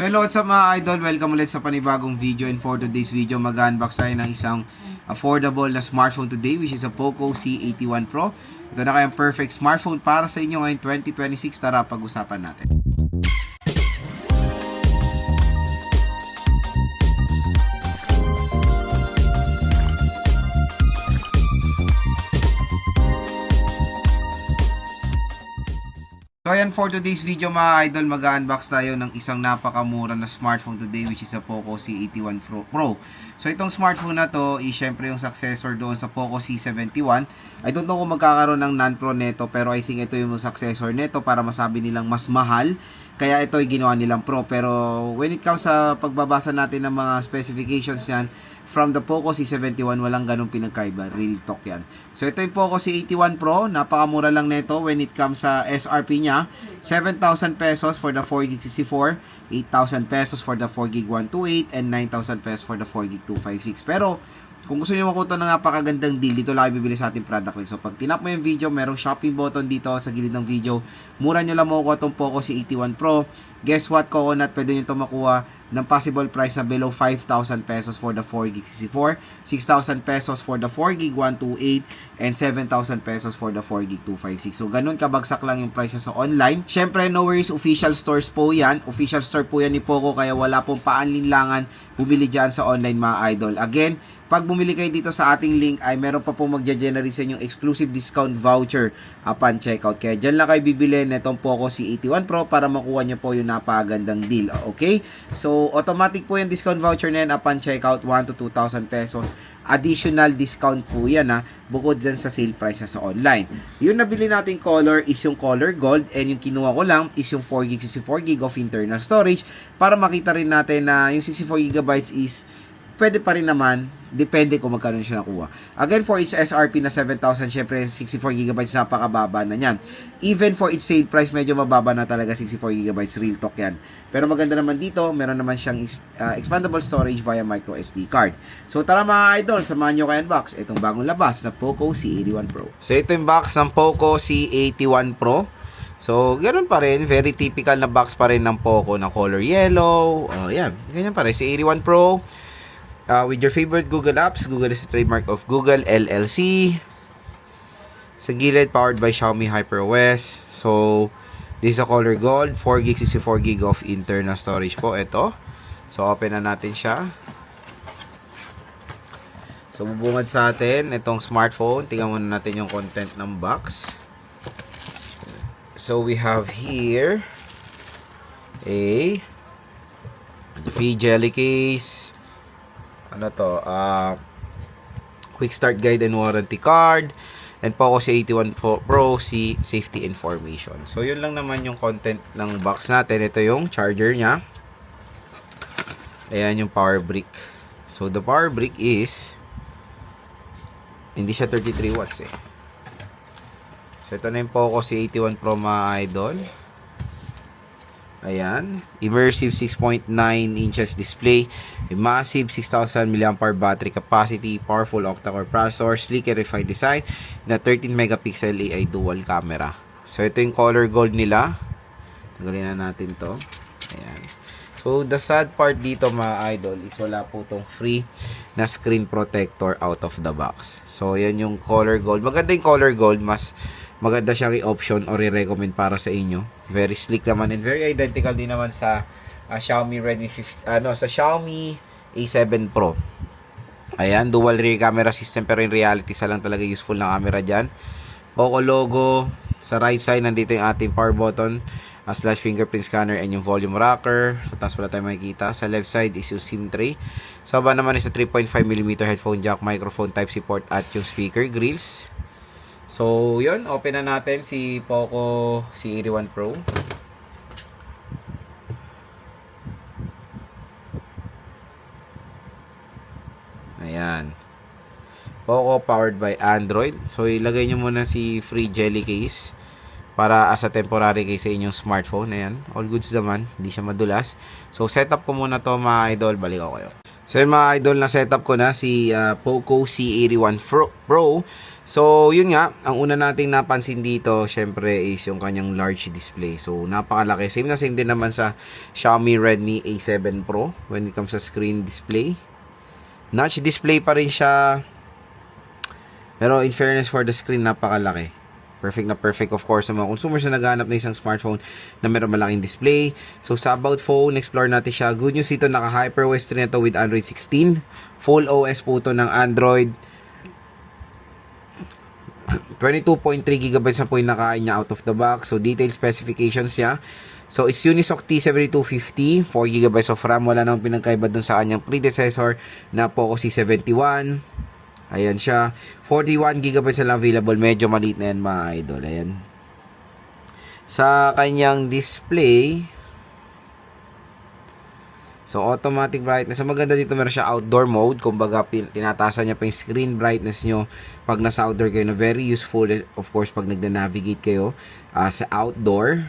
Hello sa mga idol, welcome ulit sa panibagong video, and for today's video mag-unbox tayo ng isang affordable na smartphone today, which is a Poco C81 Pro. Ito na kayang perfect smartphone para sa inyo ngayon 2026. Tara, pag-usapan natin. So ayan, for today's video mga idol, mag-unbox tayo ng isang napakamura na smartphone today, which is a Poco C81 Pro. So itong smartphone na to is syempre yung successor doon sa Poco C71. I don't know kung magkakaroon ng non-pro neto, pero I think ito yung successor neto para masabi nilang mas mahal. Kaya ito ay ginawa nilang Pro. Pero when it comes sa pagbabasa natin ng mga specifications yan, from the Poco C71, walang ganong pinagkaiba. Real talk yan. So ito yung Poco C81 Pro, napakamura lang neto when it comes sa SRP niya. 7,000 pesos for the 4GB 64, 8,000 pesos for the 4GB 128, and 9,000 pesos for the 4GB 256. Pero kung gusto niyo makuha ng napakagandang deal, dito lang bibili sa ating product link. So pag tinap mo yung video, merong shopping button dito sa gilid ng video. Mura nyo lang makukuha itong Poco C81 Pro. Guess what, Coconut? Pwede nyo ito makuha ng possible price na below 5,000 pesos for the 4GB 64, 6,000 pesos for the 4GB 128, and 7,000 pesos for the 4GB 256. So ganun kabagsak lang yung price sa online. Syempre, no worries, official stores po yan. Official store po yan ni Poco, kaya wala pong paanlinlangan bumili dyan sa online mga idol. Again, pag bumili kayo dito sa ating link ay meron pa pong magja-generate sa inyong exclusive discount voucher upon checkout. Kaya dyan lang kayo bibili netong Poco C81 Pro para makuha nyo po yung napagandang deal. Okay? So, automatic po yung discount voucher na yan upon checkout, 1 to 2,000 pesos. Additional discount po yan bukod dyan sa sale price na sa online. Yung nabili nating color is yung color gold, and yung kinuha ko lang is yung 4GB 64GB of internal storage para makita rin natin na yung 64GB is pwede pa rin naman, depende kung magkano siya nakuha. Again, for its SRP na 7,000, syempre 64GB napakababa na yan. Even for its sale price, medyo mababa na talaga 64GB, real talk yan. Pero maganda naman dito, meron naman siyang expandable storage via micro SD card. So tara mga idol, samahan nyo kayo unbox itong bagong labas na Poco C81 Pro. So ito yung box ng Poco C81 Pro. So, ganoon pa rin, very typical na box pa rin ng Poco na color yellow. Yan, ganyan pa rin. C81 Pro. With your favorite Google apps. Google is a trademark of Google LLC. Sa gilid, powered by Xiaomi HyperOS. So, this is a color gold. 4GB 64GB of internal storage po. Ito. So, open na natin siya. So, bubungad sa atin itong smartphone. Tingnan muna natin yung content ng box. So, we have here a free jelly case. Ano to? Quick start guide and warranty card. And Poco C81 Pro safety information. So, yun lang naman yung content ng box natin. Ito yung charger niya. Ayan yung power brick. So, the power brick is hindi siya 33 watts eh. So, ito na yung Poco C81 Pro mga idol. Ayan. Immersive 6.9 inches display. A massive 6,000 mAh battery capacity. Powerful octa-core processor. Sleek and refined design. Na 13 megapixel AI dual camera. So, ito yung color gold nila. Tanggalin na natin to. Ayan. So, the sad part dito mga idol is wala po tong free na screen protector out of the box. So, yan yung color gold. Maganda yung color gold. Mas maganda siyang i-option or i-recommend para sa inyo. Very sleek naman and very identical din naman sa Xiaomi Redmi 50, sa Xiaomi A7 Pro. Ayan, dual rear camera system, pero in reality isa lang talaga useful na camera diyan. Poco logo sa right side, nandito yung ating power button, slash fingerprint scanner, and yung volume rocker. Sa taas wala tayong makikita. Sa left side is yung SIM tray. Sa baba naman is a 3.5mm headphone jack, microphone type C port, at yung speaker grills. So, yun. Open na natin si Poco C81 Pro. Ayan. Poco powered by Android. So, ilagay nyo muna si free jelly case para as a temporary case sa inyong smartphone. Ayan. All goods naman. Hindi siya madulas. So, setup ko muna to mga idol. Balik ako kayo. So yun mga idol, na setup ko na si Poco C81 Pro. So yun nga, ang una nating napansin dito syempre is yung kanyang large display. So napakalaki. Same na same din naman sa Xiaomi Redmi A7 Pro when it comes sa screen display. Notch display pa rin siya. Pero in fairness for the screen, napakalaki. Perfect na perfect of course sa mga consumers na naghahanap ng isang smartphone na meron malaking display. So sa about phone, explore natin siya. Good news dito, naka HyperOS 3 na to with Android 16. Full OS po to ng Android. 22.3 GB na po yung nakain niya out of the box. So detailed specifications niya. So is Unisoc T7250, 4 GB of RAM. Wala namang pinagkaiba dun sa kanyang predecessor na Poco C71. Ayan siya. 41 GB na lang available. Medyo maliit na yan mga idol. Ayan. Sa kanyang display, so automatic brightness. Ang maganda dito, meron siya outdoor mode. Kumbaga, tinatasan niya pa yung screen brightness nyo pag nasa outdoor kayo. Na very useful, of course, pag nagna-navigate kayo sa outdoor.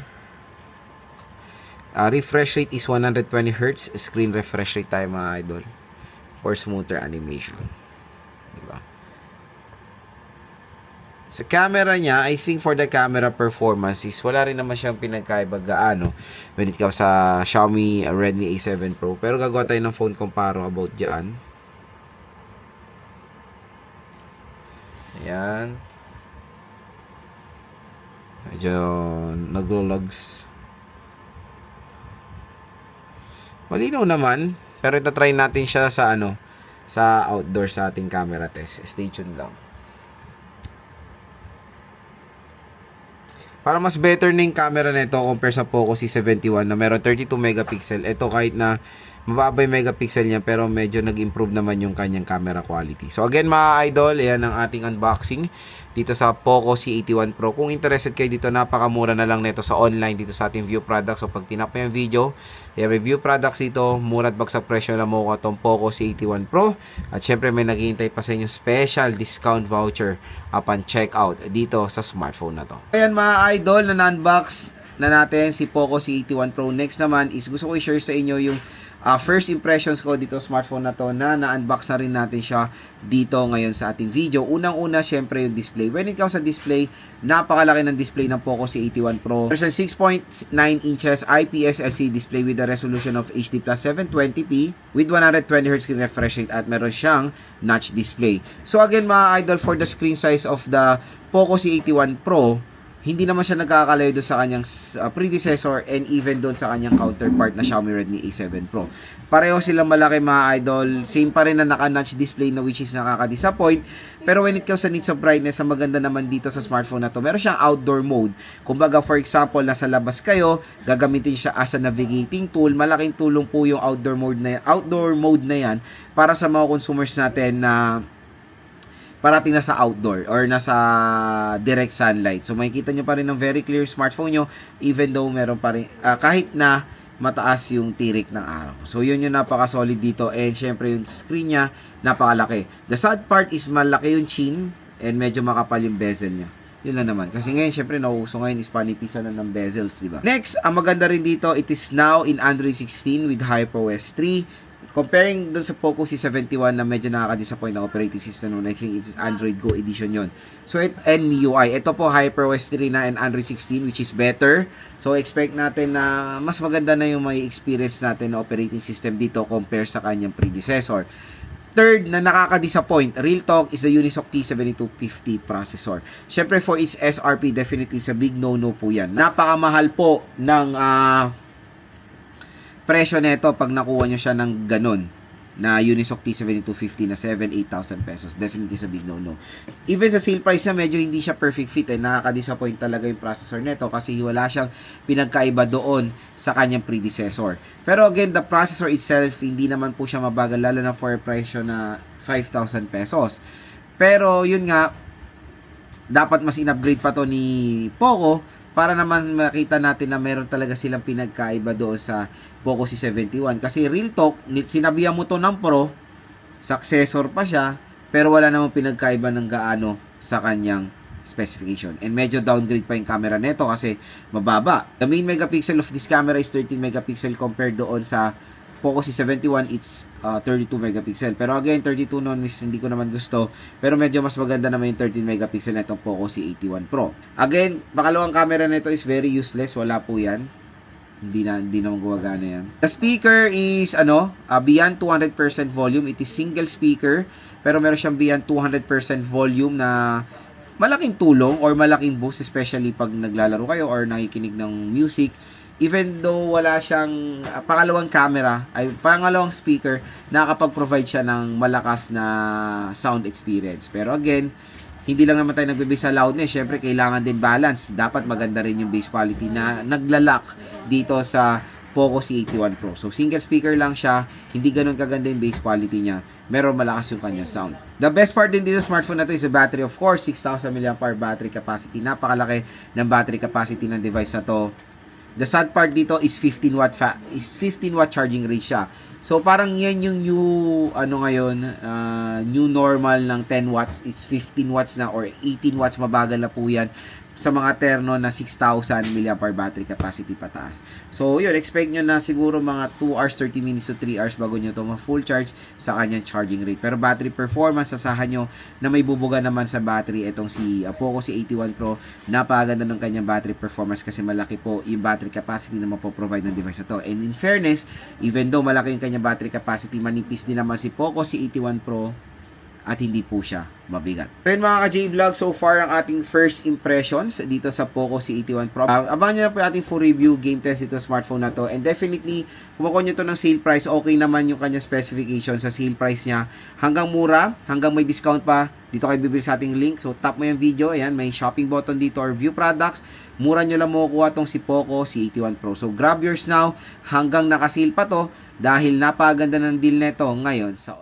Refresh rate is 120Hz. Screen refresh rate tayo mga idol. For smoother animation. Diba? Sa camera niya, I think for the camera performance is wala rin naman siyang pinagkaiba gaano when it comes sa Xiaomi Redmi A7 Pro. Pero gagawa tayo ng phone comparo about dyan. Ayan. Medyo naglo-logs. Malinaw naman. Pero ito try natin siya sa sa outdoor sa ating camera test. Stay tuned lang. Para mas better na yung camera nito compare sa Poco C71 na meron 32 megapixel. Ito kahit na mababa yung megapixel niya pero medyo nag-improve naman yung kanyang camera quality. So again mga idol, ayan ang ating unboxing dito sa Poco C81 Pro. Kung interested kayo dito, napakamura na lang nito sa online dito sa ating view products. So pag tinap mo yung video, ayan, may view products dito, mura at bagsak presyo na mo itong Poco C81 Pro. At syempre may naghihintay pa sa inyo special discount voucher upon checkout dito sa smartphone na to. Ayan mga idol, na unbox na natin si Poco C81 Pro. Next naman is gusto ko i-share sa inyo yung first impressions ko dito smartphone na to na-unbox na rin natin siya dito ngayon sa ating video. Unang-una, syempre yung display. When it comes sa display, napakalaki ng display ng Poco C81 Pro. There's a 6.9 inches IPS LCD display with a resolution of HD plus 720p with 120Hz screen refresh rate at meron siyang notch display. So again mga idol, for the screen size of the Poco C81 Pro, hindi naman siya nagkakalayo doon sa kanyang predecessor and even doon sa kanyang counterpart na Xiaomi Redmi A7 Pro. Pareho silang malaki mga idol. Same pa rin na naka-notch display na which is nakaka-disappoint. Pero when it comes sa needs of brightness, ang maganda naman dito sa smartphone na to, meron siyang outdoor mode. Kumbaga for example, nasa labas kayo, gagamitin siya as a navigating tool. Malaking tulong po yung outdoor mode na yan para sa mga consumers natin na parating nasa outdoor or nasa direct sunlight. So makikita nyo pa rin ng very clear smartphone nyo even though meron pa rin, kahit na mataas yung tirik ng araw. So yun yung napaka-solid dito and syempre yung screen niya napakalaki. The sad part is malaki yung chin and medyo makapal yung bezel niya. Yun lang naman. Kasi ngayon, syempre, nauuso ngayon is panipisan na ng bezels, diba? Next, ang maganda rin dito, it is now in Android 16 with HyperOS 3. Comparing dun sa Poco C71 na medyo nakaka-disappoint ang operating system nun, I think it's Android Go edition yon. So, and MIUI. Ito po, HyperOS 3 na and Android 16 which is better. So, expect natin na mas maganda na yung may experience natin na operating system dito compare sa kanyang predecessor. Third na nakaka-disappoint, real talk, is the Unisoc T7250 processor. Syempre for its SRP, definitely sa big no-no po yan. Napakamahal po ng presyo nito pag nakuha nyo siya ng ganun na Unisoc T7250 na 7,000-8,000 pesos. Definitely sa big no-no. Even sa sale price na medyo hindi siya perfect fit nakaka-disappoint talaga yung processor nito kasi wala siyang pinagkaiba doon sa kanyang predecessor. Pero again, the processor itself, hindi naman po siya mabagal lalo na for a presyo na 5,000 pesos. Pero yun nga, dapat mas in-upgrade pa to ni Poco para naman makita natin na meron talaga silang pinagkaiba doon sa Poco C71. Kasi real talk, sinabihan mo to ng Pro, successor pa siya, pero wala namang pinagkaiba ng gaano sa kanyang specification. And medyo downgrade pa yung camera nito kasi mababa. The main megapixel of this camera is 13 megapixel compared doon sa Poco C71, it's 32 megapixel. Pero again, 32 noon is hindi ko naman gusto. Pero medyo mas maganda naman yung 13 megapixel na itong Poco C81 Pro. Again, pakalawang camera nito is very useless. Wala po yan. Hindi naman gumagana yan. The speaker is beyond 200% volume. It is single speaker. Pero meron siyang beyond 200% volume na malaking tulong or malaking boost, especially pag naglalaro kayo or nakikinig ng music. Even though wala siyang pangalawang speaker, nakakapag-provide siya ng malakas na sound experience. Pero again, hindi lang naman tayo nagbe-base sa loudness. Syempre, kailangan din balance. Dapat maganda rin yung bass quality na naglalak dito sa Poco C81 Pro. So, single speaker lang siya. Hindi ganun kaganda yung bass quality niya. Meron malakas yung kanya sound. The best part din dito sa smartphone na to is the battery. Of course, 6,000 mAh battery capacity. Napakalaki ng battery capacity ng device na to. The sad part dito is 15 watt charging rate siya. So parang yan yung new normal ng 10 watts. It's 15 watts na or 18 watts, mabagal na po yan sa mga terno na 6,000 mAh battery capacity pataas. So yun, expect nyo na siguro mga 2 hours, 30 minutes to 3 hours bago nyo ito ma-full charge sa kanyang charging rate. Pero battery performance, sasahan nyo na may bubuga naman sa battery itong si Poco C81 Pro. Napakaganda ng kanyang battery performance kasi malaki po yung battery capacity na mapoprovide ng device na to. And in fairness, even though malaki yung kanyang battery capacity, manipis din naman si Poco C81 Pro at hindi po siya mabigat. So yun mga ka-J-Vlog, so far ang ating first impressions dito sa Poco C81 Pro. Abangan nyo na po yung ating full review, game test ito smartphone na to. And definitely, kung makuha nyo to ng sale price, okay naman yung kanya specification sa sale price niya. Hanggang mura, hanggang may discount pa, dito kayo bibili sa ating link. So tap mo yung video, ayan, may shopping button dito or view products. Mura nyo lang makukuha tong si Poco C81 Pro. So grab yours now, hanggang nakasale pa to, dahil napaganda ng deal neto ngayon sa